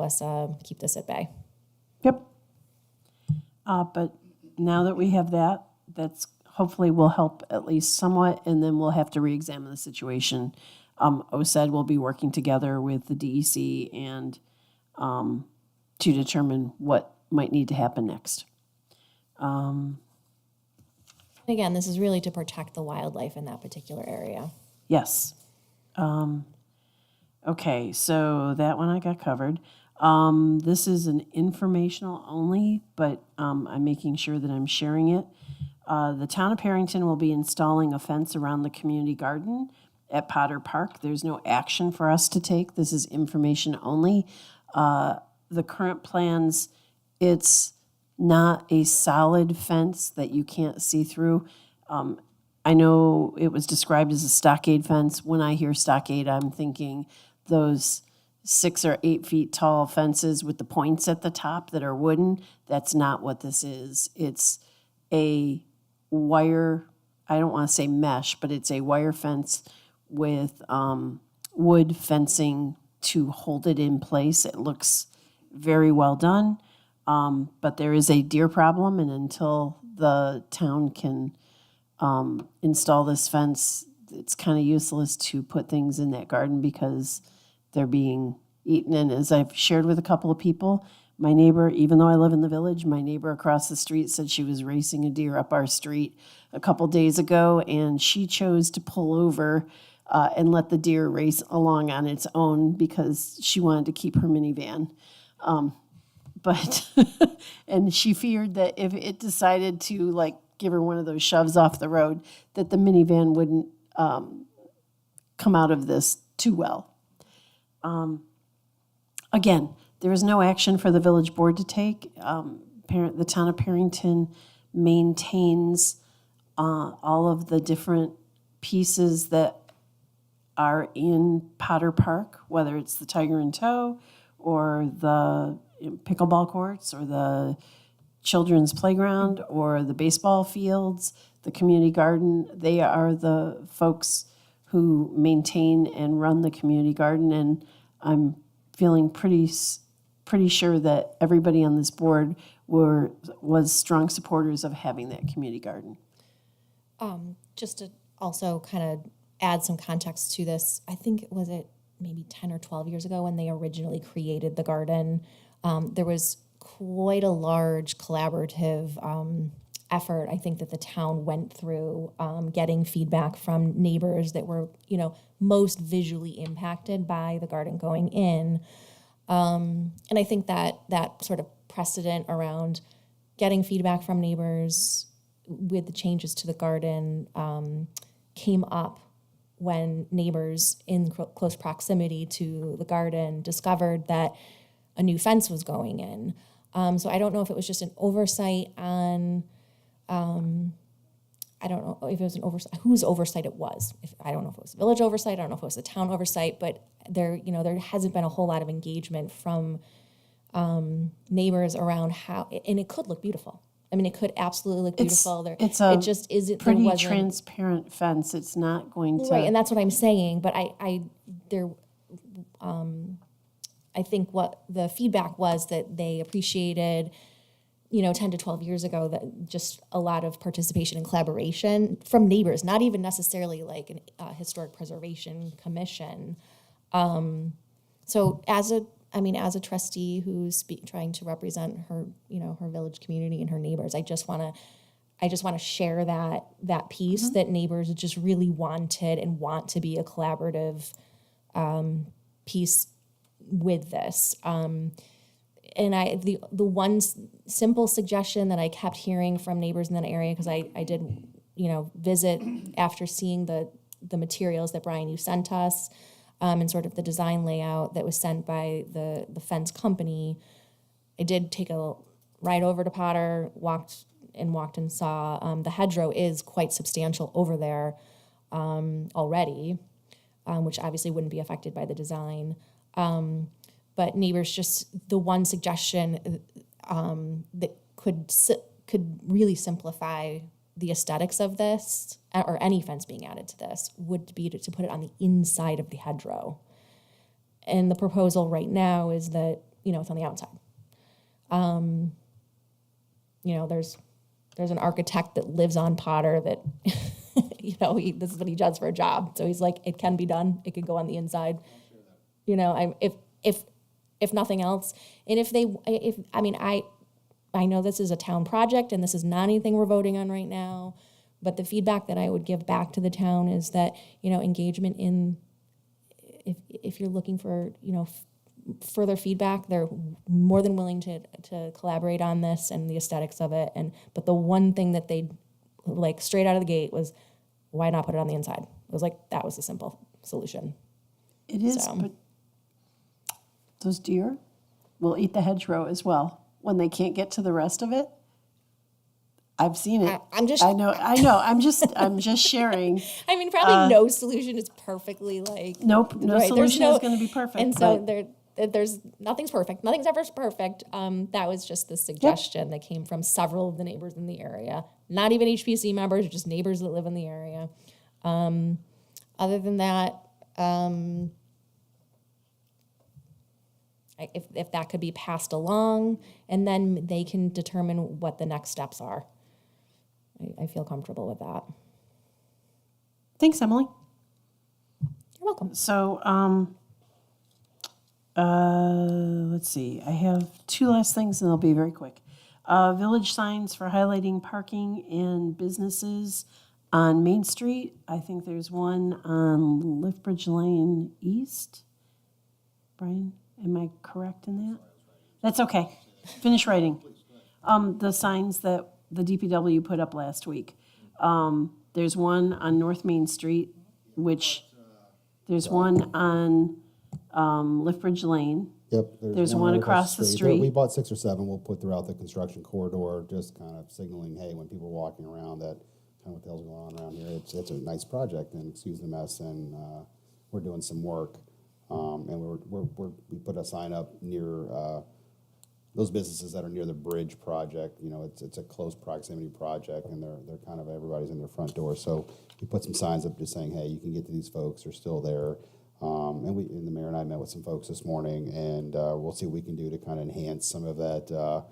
us keep this at bay. Yep. But now that we have that, that's hopefully will help at least somewhat, and then we'll have to re-examine the situation. OSED will be working together with the DEC and to determine what might need to happen next. Again, this is really to protect the wildlife in that particular area. Yes. Okay, so that one I got covered. This is an informational only, but I'm making sure that I'm sharing it. The town of Perrington will be installing a fence around the community garden at Potter Park. There's no action for us to take. This is information only. The current plans, it's not a solid fence that you can't see through. I know it was described as a stockade fence. When I hear stockade, I'm thinking those 6 or 8 feet tall fences with the points at the top that are wooden. That's not what this is. It's a wire, I don't want to say mesh, but it's a wire fence with wood fencing to hold it in place. It looks very well done, but there is a deer problem, and until the town can install this fence, it's kind of useless to put things in that garden because they're being eaten. And as I've shared with a couple of people, my neighbor, even though I live in the village, my neighbor across the street said she was racing a deer up our street a couple days ago, and she chose to pull over and let the deer race along on its own because she wanted to keep her minivan. And she feared that if it decided to like give her one of those shoves off the road, that the minivan wouldn't come out of this too well. Again, there is no action for the village board to take. The town of Perrington maintains all of the different pieces that are in Potter Park, whether it's the Tiger in Tow or the pickleball courts or the children's playground or the baseball fields, the community garden. They are the folks who maintain and run the community garden, and I'm feeling pretty sure that everybody on this board was strong supporters of having that community garden. Just to also kind of add some context to this, I think was it maybe 10 or 12 years ago when they originally created the garden, there was quite a large collaborative effort I think that the town went through, getting feedback from neighbors that were, most visually impacted by the garden going in. And I think that sort of precedent around getting feedback from neighbors with the changes to the garden came up when neighbors in close proximity to the garden discovered that a new fence was going in. So I don't know if it was just an oversight on, I don't know if it was an oversight, whose oversight it was. I don't know if it was village oversight, I don't know if it was the town oversight, but there hasn't been a whole lot of engagement from neighbors around how, and it could look beautiful. I mean, it could absolutely look beautiful. It's it just isn't, there pretty wasn't, transparent fence. It's not going to. right, and that's what I'm saying, but I think what the feedback was that they appreciated, 10 to 12 years ago, that just a lot of participation and collaboration from neighbors, not even necessarily like a historic preservation commission. So as a trustee who's trying to represent her, her village community and her neighbors, I just want to share that piece that neighbors just really wanted and want to be a collaborative piece with this. And the one simple suggestion that I kept hearing from neighbors in that area, because I did, visit after seeing the materials that Brian, you sent us, and sort of the design layout that was sent by the fence company. I did take a ride over to Potter, walked and saw the hedgerow is quite substantial over there already, which obviously wouldn't be affected by the design. But neighbors, just the one suggestion that could really simplify the aesthetics of this, or any fence being added to this, would be to put it on the inside of the hedgerow. And the proposal right now is that, it's on the outside. There's an architect that lives on Potter that, this is what he does for a job. So he's like, it can be done. It could go on the inside. If nothing else, and I know this is a town project and this is not anything we're voting on right now, but the feedback that I would give back to the town is that, engagement in, if you're looking for, further feedback, they're more than willing to collaborate on this and the aesthetics of it. But the one thing that they like straight out of the gate was, why not put it on the inside? It was like, that was a simple solution. It is, So. but those deer will eat the hedgerow as well when they can't get to the rest of it. I've seen it. I'm just. I know. I'm just sharing. I mean, probably no solution is perfectly like. Nope. No right, solution is going to be perfect. And so but there's nothing's perfect. Nothing's ever perfect. That was just the suggestion that came from several of the neighbors in the area. Not even HPC members, just neighbors that live in the area. Other than that, if that could be passed along, and then they can determine what the next steps are. I feel comfortable with that. thanks, Emily. You're welcome. So, let's see. I have two last things, and they'll be very quick. Village signs for highlighting parking and businesses on Main Street. I think there's one on Liftbridge Lane East. Brian, am I correct in that? That's okay. Finish writing. The signs that the DPW put up last week. There's one on North Main Street, which there's one on Liftbridge Lane. Yep. There's one right across the We street. bought 6 or 7. We'll put throughout the construction corridor, just kind of signaling, hey, when people are walking around, that kind of what the hell's going on around here. It's a nice project, and excuse the mess, and we're doing some work. And we put a sign up near those businesses that are near the bridge project. It's a close proximity project, and they're kind of, everybody's in their front door. So we put some signs up just saying, hey, you can get to these folks, they're still there. And the mayor and I met with some folks this morning, and we'll see what we can do to kind of enhance some of that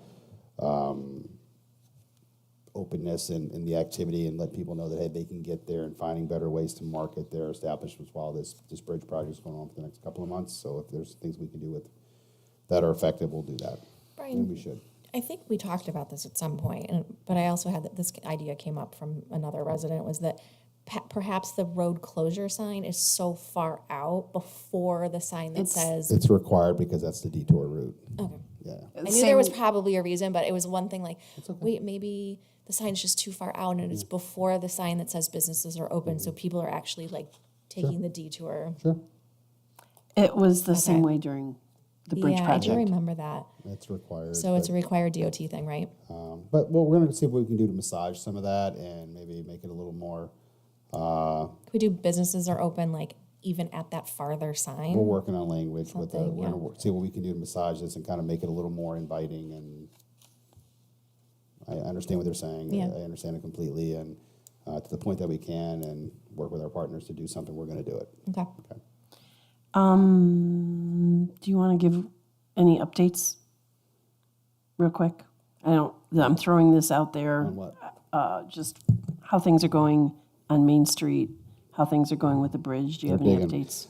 openness in the activity, and let people know that, hey, they can get there, and finding better ways to market their establishments while this bridge project is going on for the next couple of months. So if there's things we can do with that are effective, we'll do that. Brian, And we should. I think we talked about this at some point, but I also had this idea came up from another resident, was that perhaps the road closure sign is so far out before the sign that says, It's required because that's the detour route. okay. Yeah. I knew there was probably a reason, but it was one thing like, wait, maybe the sign's just too far out and it's before the sign that says businesses are open, so people are actually like taking the detour. Sure. It was the same way during the bridge Yeah, I project. do remember that. It's required. So it's a required DOT thing, right? But we're going to see what we can do to massage some of that and maybe make it a little more. Could we do businesses are open like even at that farther sign? We're working on language with the. Something, We're going to see what we can do to massage this and kind of make it a little more inviting. And I understand what they're saying. Yeah. I understand it completely, and to the point that we can, and work with our partners to do something. We're going to do it. Okay. Do you want to give any updates real quick? I'm throwing this out there. On what? Just how things are going on Main Street, how things are going with the bridge. Do you have any digging. updates?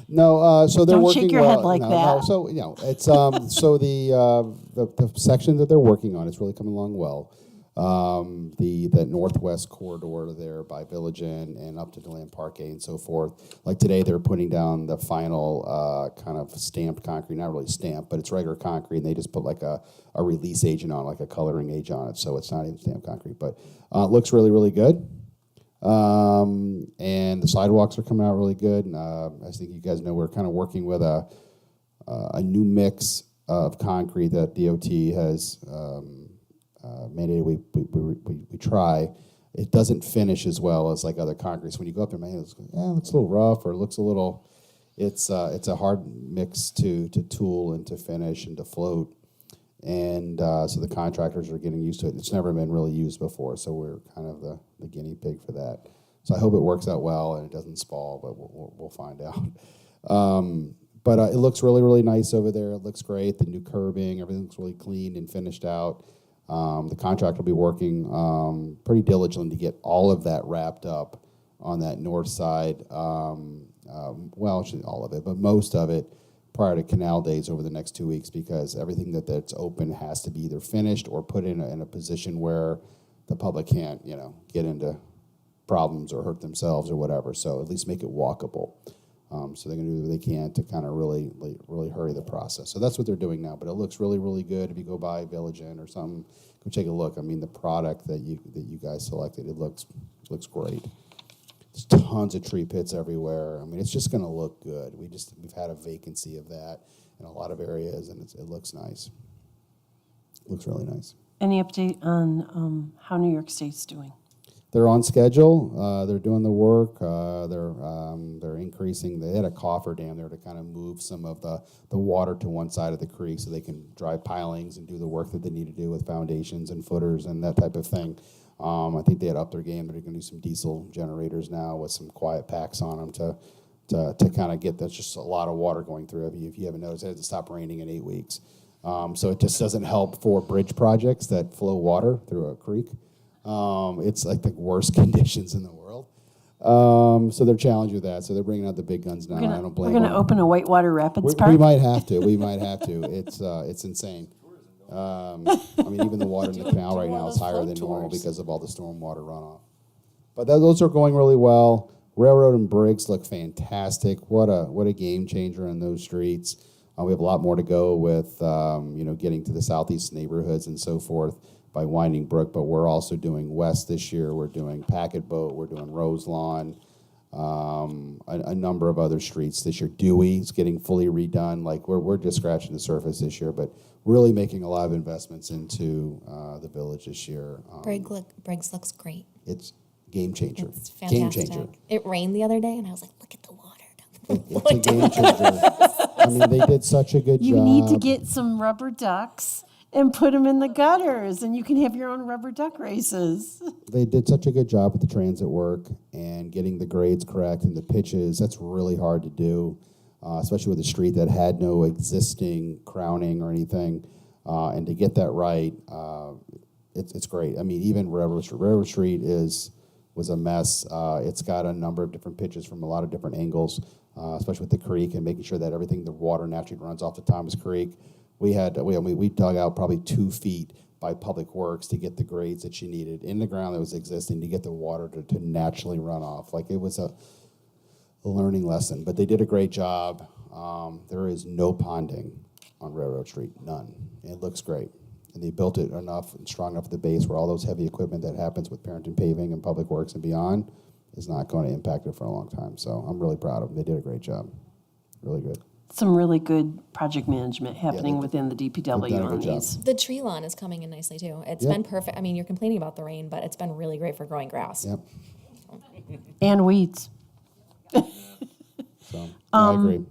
No, so they're Don't working shake your well. head like no, that. No, so it's so the section that they're working on is really coming along well. The northwest corridor there by Village Inn and up to Deland Parkway and so forth. Like today, they're putting down the final kind of stamped concrete, not really stamped, but it's regular concrete, and they just put like a release agent on it, like a coloring agent on it, so it's not even stamped concrete, but it looks really, really good. And the sidewalks are coming out really good. And I think you guys know we're kind of working with a new mix of concrete that DOT has mandated we try. It doesn't finish as well as like other concretes. When you go up there, man, it looks a little rough, or it looks a little. It's a hard mix to tool and to finish and to float. And so the contractors are getting used to it. It's never been really used before, so we're kind of the guinea pig for that. So I hope it works out well and it doesn't spall, but we'll find out. But it looks really, really nice over there. It looks great. The new curbing, everything looks really clean and finished out. The contractor will be working pretty diligently to get all of that wrapped up on that north side. Well, actually all of it, but most of it prior to canal days over the next 2 weeks, because everything that's open has to be either finished or put in a position where the public can't, get into problems or hurt themselves or whatever. So at least make it walkable. So they're going to do what they can to kind of really hurry the process. So that's what they're doing now. But it looks really, really good. If you go by Village Inn or something, go take a look. I mean, the product that you guys selected, it looks great. There's tons of tree pits everywhere. I mean, it's just going to look good. We've had a vacancy of that in a lot of areas, and it looks nice. It looks really nice. Any update on how New York State's doing? They're on schedule. They're doing the work. They're increasing. They had a coffer dam there to kind of move some of the water to one side of the creek so they can drive pilings and do the work that they need to do with foundations and footers and that type of thing. I think they had upped their game. They're going to do some diesel generators now with some quiet packs on them to kind of get. That's just a lot of water going through. If you haven't noticed, it hasn't stopped raining in 8 weeks. So it just doesn't help for bridge projects that flow water through a creek. It's like the worst conditions in the world. So they're challenged with that. So they're bringing out the big guns now. I don't blame We're going to them. open a Whitewater Rapids We Park? might have to. We might have to. It's insane. I mean, even the water in the canal right now is higher than normal because of all the stormwater runoff. But those are going really well. Railroad and Briggs look fantastic. What a game changer in those streets. We have a lot more to go with getting to the southeast neighborhoods and so forth by Winding Brook. But we're also doing West this year. We're doing Packet Boat. We're doing Roselawn. A number of other streets this year. Dewey's getting fully redone. Like we're just scratching the surface this year, but really making a lot of investments into the village this year. Briggs looks great. It's game changer. It's fantastic. Game changer. It rained the other day, and I was like, look at the water. It's a game changer. I mean, they did such a good job. You need to get some rubber ducks and put them in the gutters, and you can have your own rubber duck races. They did such a good job with the transit work and getting the grades correct and the pitches. That's really hard to do, especially with a street that had no existing crowning or anything. And to get that right, it's great. I mean, even Railroad Street was a mess. It's got a number of different pitches from a lot of different angles, especially with the creek and making sure that the water naturally runs off the Thomas Creek We dug out probably 2 feet by Public Works to get the grades that she needed in the ground that was existing to get the water to naturally run off. Like, it was a learning lesson, but they did a great job. There is no ponding on Railroad Street, none. It looks great. And they built it enough and strong enough at the base where all those heavy equipment that happens with Parrington Paving and Public Works and beyond is not going to impact it for a long time. So I'm really proud of them. They did a great job. Really good. Some really good project management happening they- within the they've DPW done a on good job. these. The tree lawn is coming in nicely too. It's Yeah. been perfect. I mean, you're complaining about the rain, but it's been really great for growing grass. Yep. And weeds. So I agree.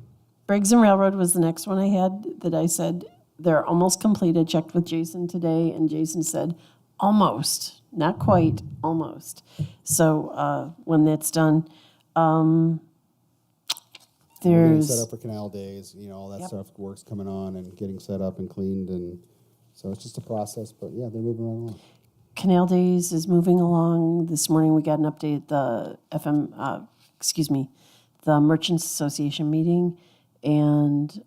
Briggs and Railroad was the next one I had that I said, they're almost complete. I checked with Jason today, and Jason said, almost, not quite, almost. So when that's done, We're getting there's, set up for Canal Days, all that stuff, work's coming on and getting set up and cleaned, and so it's just a process, but yeah, they're moving right along. Canal Days is moving along. This morning, we got an update, the the Merchants Association meeting, and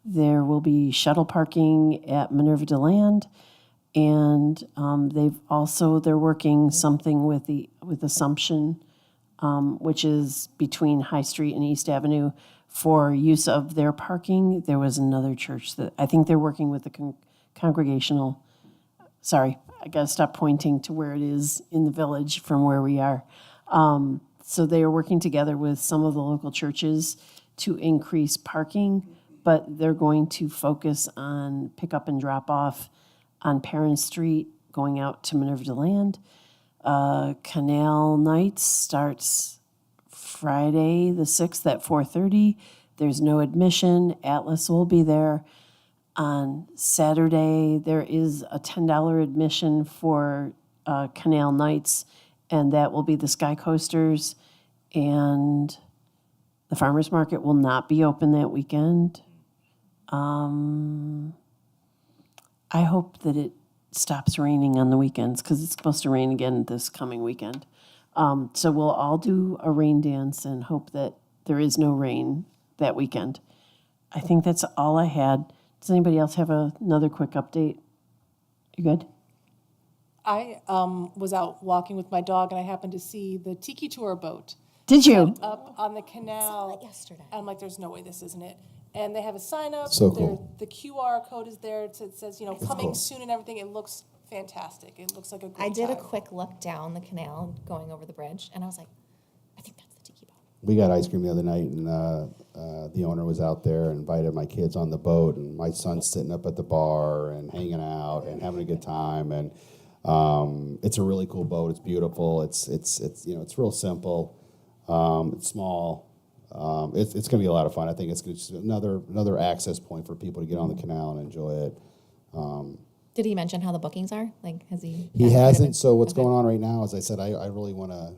there will be shuttle parking at Minerva DeLand, and they're working something with Assumption, which is between High Street and East Avenue, for use of their parking. There was another church that, I think they're working with the Congregational. Sorry, I gotta stop pointing to where it is in the village from where we are. So they are working together with some of the local churches to increase parking, but they're going to focus on pickup and drop off on Perrin Street, going out to Minerva DeLand. Canal Nights starts Friday, the 6th at 4:30. There's no admission. Atlas will be there. On Saturday, there is a $10 admission for Canal Nights, and that will be the Sky Coasters. And the farmers market will not be open that weekend. I hope that it stops raining on the weekends, because it's supposed to rain again this coming weekend. So we'll all do a rain dance and hope that there is no rain that weekend. I think that's all I had. Does anybody else have another quick update? You good? I was out walking with my dog, and I happened to see the Tiki Tour boat Did you? up on the canal. that yesterday. I'm like, there's no way this isn't it. And they have a sign up. So cool. The QR code is there. It says, coming cool. soon and everything. It looks fantastic. It looks like a great I did a time. quick look down the canal going over the bridge, and I was like, I think that's the tiki boat. We got ice cream the other night, and the owner was out there and invited my kids on the boat, and my son's sitting up at the bar and hanging out and having a good time. And it's a really cool boat. It's beautiful. It's real simple. It's small. It's going to be a lot of fun. I think it's just another access point for people to get on the canal and enjoy it. Did he mention how the bookings are? Like, has he? He hasn't. So what's going on right now is I said I really want to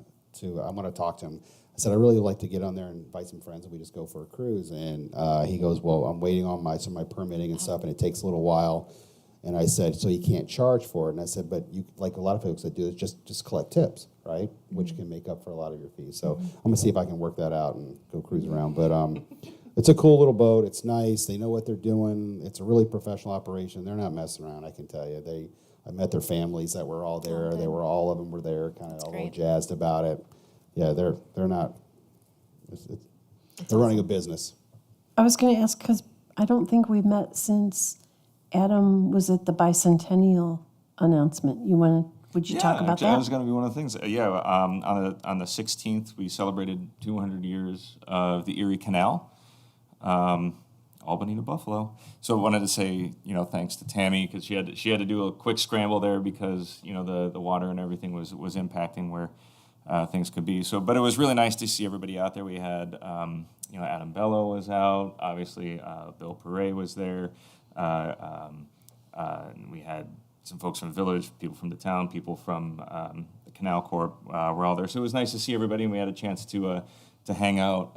talk to him. I said I really like to get on there and invite some friends, and we just go for a cruise. And he goes, well, I'm waiting on my permitting and stuff, and it takes a little while. And I said, so you can't charge for it. And I said, but you, like a lot of folks that do it, just collect tips, right? Which can make up for a lot of your fees. So I'm gonna see if I can work that out and go cruise around. But it's a cool little boat. It's nice. They know what they're doing. It's a really professional operation. They're not messing around, I can tell you. I met their families that were all there. All of them were there, kind of all great. jazzed about it. Yeah, they're not. They're running a business. I was going to ask, because I don't think we've met since Adam was at the bicentennial announcement. Would you talk about actually, that was that? going to be one of the things. On the 16th, we celebrated 200 years of the Erie Canal, Albany to Buffalo. So I wanted to say, thanks to Tammy, because she had to do a quick scramble there because the water and everything was impacting where things could be. So, but it was really nice to see everybody out there. We had Adam Bello was out. Obviously, Bill Perret was there. And we had some folks from the village, people from the town, people from the Canal Corp were all there. So it was nice to see everybody, and we had a chance to hang out.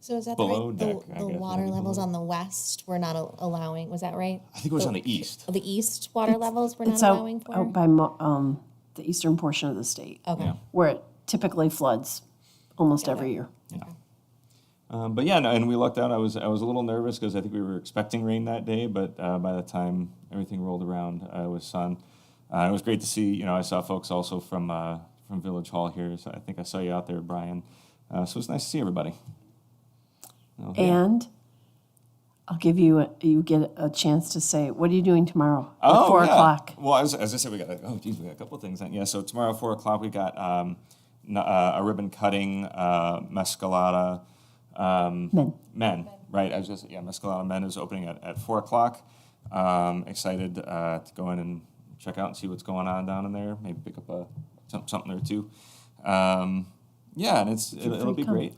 So is that Below right? deck, I The guess, water maybe levels below. on the west were not allowing. Was that right? I think it was on the east. The east water levels were not It's allowing for. out by the eastern portion of the state, Okay. Yeah. where it typically floods almost every year. Yeah. But yeah, no, and we lucked out. I was a little nervous because I think we were expecting rain that day, but by the time everything rolled around, it was sun. It was great to see. You know, I saw folks also from Village Hall here. So I think I saw you out there, Brian. So it was nice to see everybody. Oh, yeah. And I'll give you, you get a chance to say, what are you doing tomorrow at 4 yeah. o'clock? Well, as I said, we got a couple of things. Yeah, so tomorrow 4 o'clock we got a ribbon cutting, Mescalata. Men, right? I was just Mescalata Men is opening at 4 o'clock. Excited to go in and check out and see what's going on down in there. Maybe pick up something there too. And it'll be great.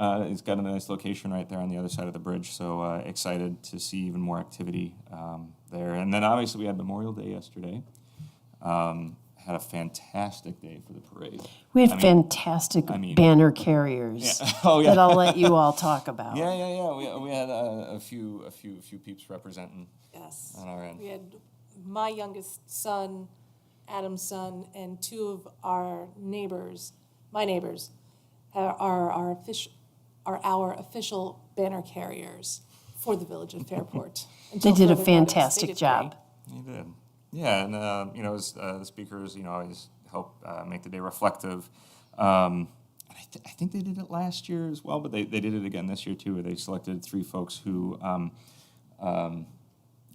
It's got a nice location right there on the other side of the bridge. So excited to see even more activity there. And then obviously we had Memorial Day yesterday. Had a fantastic day for the parade. We had fantastic banner carriers that I'll let you all talk about. Yeah. We had a few peeps representing Yes. on our end. We had my youngest son, Adam's son, and two of our neighbors, my neighbors, are our official banner carriers for the Village of Fairport. They did a Further notice. fantastic They did job. great. You did. Yeah, and the speakers, always help make the day reflective. And I think they did it last year as well, but they did it again this year too, where they selected 3 folks who, kind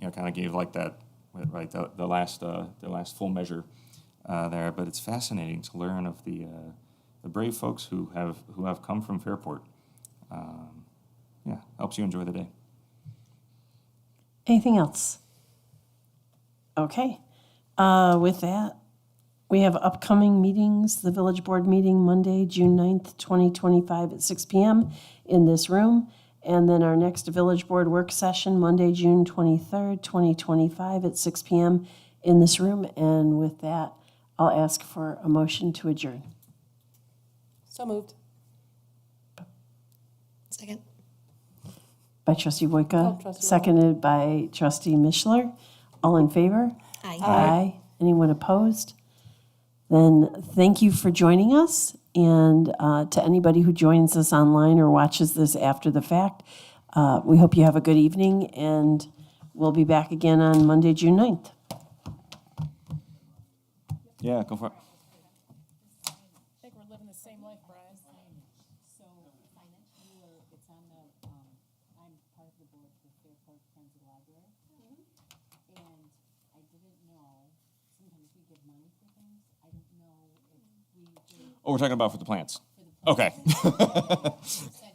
of gave like that, right, the last full measure there. But it's fascinating to learn of the brave folks who have come from Fairport. Helps you enjoy the day. Anything else? Okay. With that, we have upcoming meetings. The Village Board meeting Monday, June 9th, 2025 at 6 p.m. in this room. And then our next Village Board work session, Monday, June 23rd, 2025 at 6 p.m. in this room. And with that, I'll ask for a motion to adjourn. So moved. Second. By Trustee Wojtka, Trustee seconded by Trustee Mishler. All in favor? Aye. Aye. Anyone opposed? Then thank you for joining us. And to anybody who joins us online or watches this after the fact, we hope you have a good evening, and we'll be back again on Monday, June 9th. Yeah, go for it. I think we're living the same life, Brian. So, it's on the, I'm part of the board for Fairport Friends of the Library. And I didn't know, sometimes we give money for things. I didn't know if we did Oh, we're talking about for the plants. Okay. said